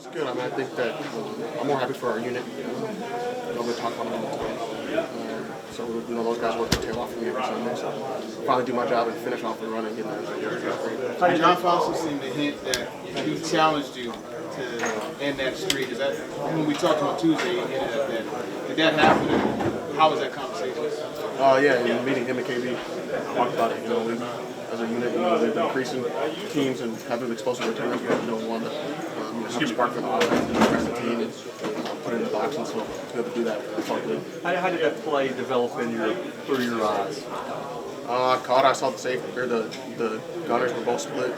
It's good. I mean, I think that I'm more happy for our unit. We talk about it all the time. So, those guys work their tail off for me every Sunday. So, finally do my job and finish off the run and get that. John Fossil seemed to hint that he challenged you to end that streak. Is that when we talked on Tuesday? He hinted at that. Did that happen? How was that conversation? Yeah, and meeting him and KB, talked about it. We, as a unit, we've been increasing teams and having explosive returns. We want to have a spark for the offense, the rest of the team, and put it in the box. And so to be able to do that, that's all good. How did that play develop through your eyes? I caught. I saw the safety, or the gunners were both split.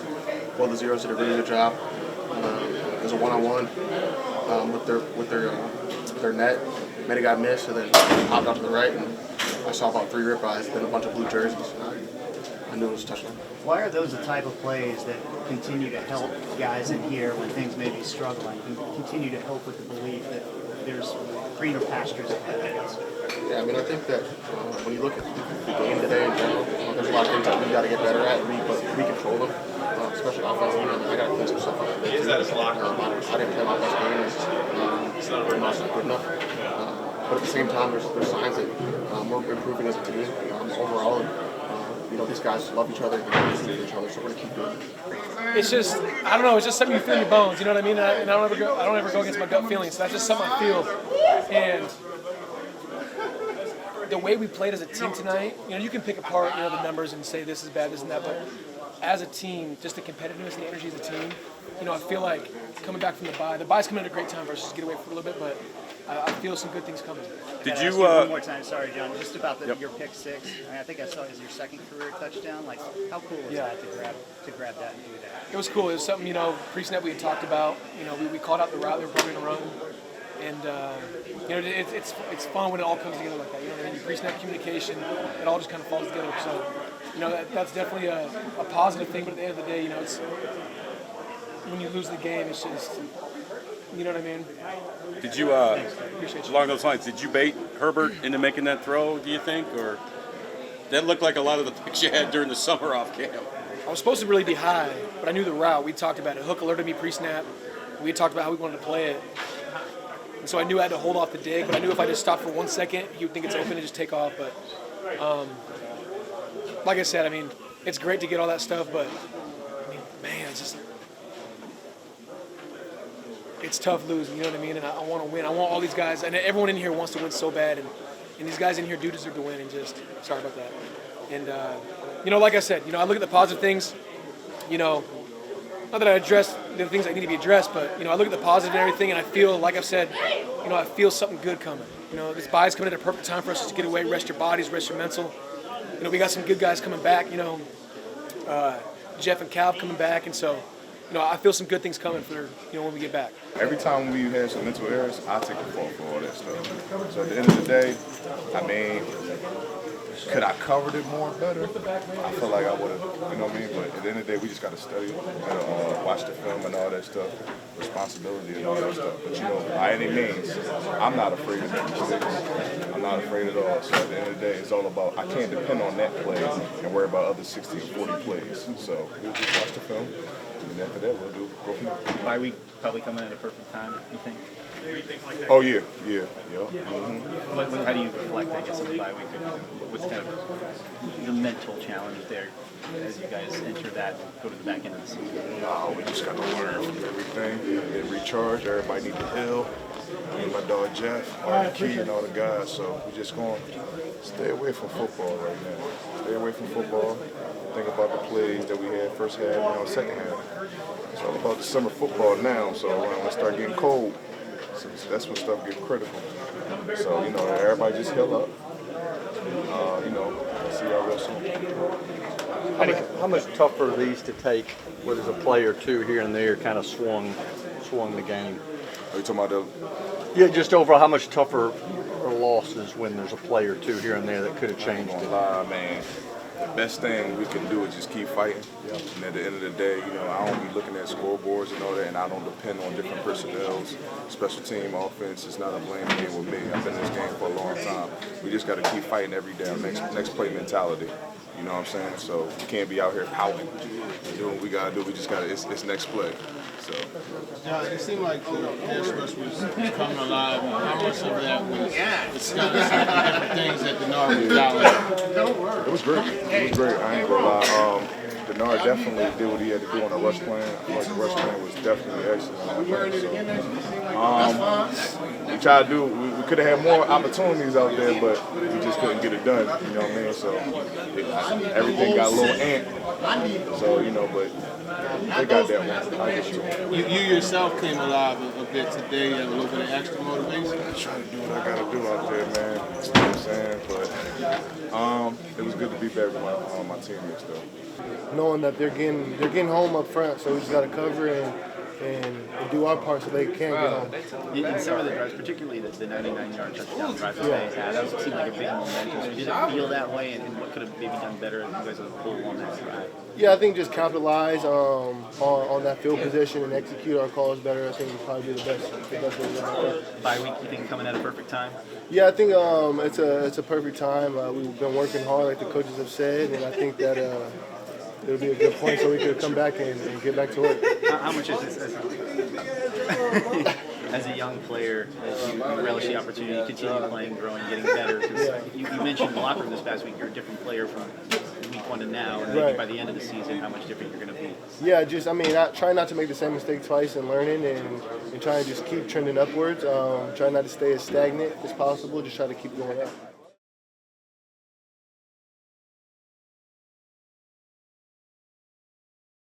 Both the zeros did a really good job. It was a one-on-one with their net. Made a guy miss, and then popped out to the right, and I saw about 3 ribeyes, then a bunch of blue jerseys. I knew it was a touchdown. Why are those the type of plays that continue to help guys in here when things may be struggling, and continue to help with the belief that there's greener pastures ahead, I guess? Yeah, I mean, I think that when you look at the game today in general, there's a lot of things that we got to get better at, but we control them, especially offensively. I got to clean some stuff up. I didn't play my best game. It's not good enough. But at the same time, there's signs that we're improving as a team overall. And, these guys love each other and listen to each other, so we're gonna keep doing it. It's just, I don't know, it's just something you feel in your bones. You know what I mean? And I don't ever go against my gut feelings. So that's just something I feel. And the way we played as a team tonight, you can pick apart, the numbers and say this is bad, this and that, but as a team, just the competitiveness and the energy as a team, I feel like coming back from the bye's coming at a great time for us to get away for a little bit, but I feel some good things coming. Did you one more time? Sorry, John. Just about your pick six. I think I saw it as your second career touchdown. Like, how cool was that to grab that and do that? It was cool. It was something pre-snap we had talked about. We called out the route they were probably going to run, and it's fun when it all comes together like that. You pre-snap communication, it all just kind of falls together. So that's definitely a positive thing. But at the end of the day, it's when you lose the game, it's just. You know what I mean? Did you, along those lines, did you bait Herbert into making that throw, do you think? Or that looked like a lot of the picks you had during the summer off camp? I was supposed to really be high, but I knew the route. We talked about it. Hook alerted me pre-snap. We talked about how we wanted to play it. And so I knew I had to hold off the dig, but I knew if I just stopped for 1 second, he would think it's open and just take off. But like I said, it's great to get all that stuff, but, man, it's just... It's tough losing, you know what I mean? And I want to win. I want all these guys, and everyone in here wants to win so bad, and these guys in here do deserve to win, and just, sorry about that. And, like I said, I look at the positive things, not that I address the things that need to be addressed, but, I look at the positive and everything, and I feel, like I've said, I feel something good coming. This bye's coming at a perfect time for us to get away, rest your bodies, rest your mental. We got some good guys coming back, Jeff and Cal coming back, and so, I feel some good things coming for, when we get back. Every time we have some mental errors, I take the fault for all that stuff. So at the end of the day, could I covered it more better? I feel like I would have, But at the end of the day, we just got to study, watch the film and all that stuff, responsibility and all that stuff. But by any means, I'm not afraid of making mistakes. I'm not afraid at all. So at the end of the day, it's all about, I can't depend on that play and worry about other 60 or 40 plays. So we'll just watch the film. And after that, we'll go from there. Bye week probably coming at a perfect time, you think? Oh, yeah. Mm-hmm. How do you reflect, I guess, on the bye week? What's kind of the mental challenge there as you guys enter that, go to the back end of the season? No, we just got to learn from everything, get recharged. Everybody need to heal. Me and my dog Jeff, RQ, and all the guys. So we just going to stay away from football right now. Stay away from football. Think about the plays that we had first half, second half. It's all about the summer football now. So when it start getting cold, so that's when stuff gets critical. So everybody just heal up. See y'all real soon. How much tougher are these to take where there's a play or two here and there kind of swung the game? Are you talking about Yeah, just overall, how much tougher are losses when there's a play or two here and there that could have changed it? Man. The best thing we can do is just keep fighting. And at the end of the day, I don't be looking at scoreboards and all that, and I don't depend on different personnels. Special team, offense, it's not a blame game with me. I've been in this game for a long time. We just got to keep fighting every day. Next play mentality. You know what I'm saying? So we can't be out here pouting and doing what we got to do. We just got to, it's next play. So It seemed like the pass rush was coming alive. How much of that was discussed and different things that Denard was out? it was great. It was great. I ain't gonna lie. Denard definitely did what he had to do on the rush plan. I feel like the rush plan was definitely excellent. So, we tried to do. We could have had more opportunities out there, but we just couldn't get it done. You know what I mean? So everything got a little ant. So but they got that one. I give it to them. You yourself came alive a bit today. You have a little bit of extra motivation. I try to do what I gotta do out there, man. You know what I'm saying? But it was good to be back with my teammates though. Knowing that they're getting home up front, so we just got to cover and do our part so they can get home. In some of the drives, particularly the 99-yard touchdown drive that they had, that seemed like a big momentum. So did it feel that way, and what could have maybe done better if you guys have pulled on that drive? Yeah, I think just capitalize on that field position and execute our calls better. I think would probably be the best way to go. Bye week, you think coming at a perfect time? Yeah, I think it's a perfect time. We've been working hard, like the coaches have said, and I think that it'll be a good point so we could come back and get back to work. How much is this as a young player, as you relish the opportunity to continue playing, growing, getting better? Because you mentioned in the locker room this past week, you're a different player from week 1 to now, and maybe by the end of the season, how much different you're going to be. Yeah, try not to make the same mistake twice and learning and try and just keep trending upwards. Try not to stay as stagnant as possible. Just try to keep going up.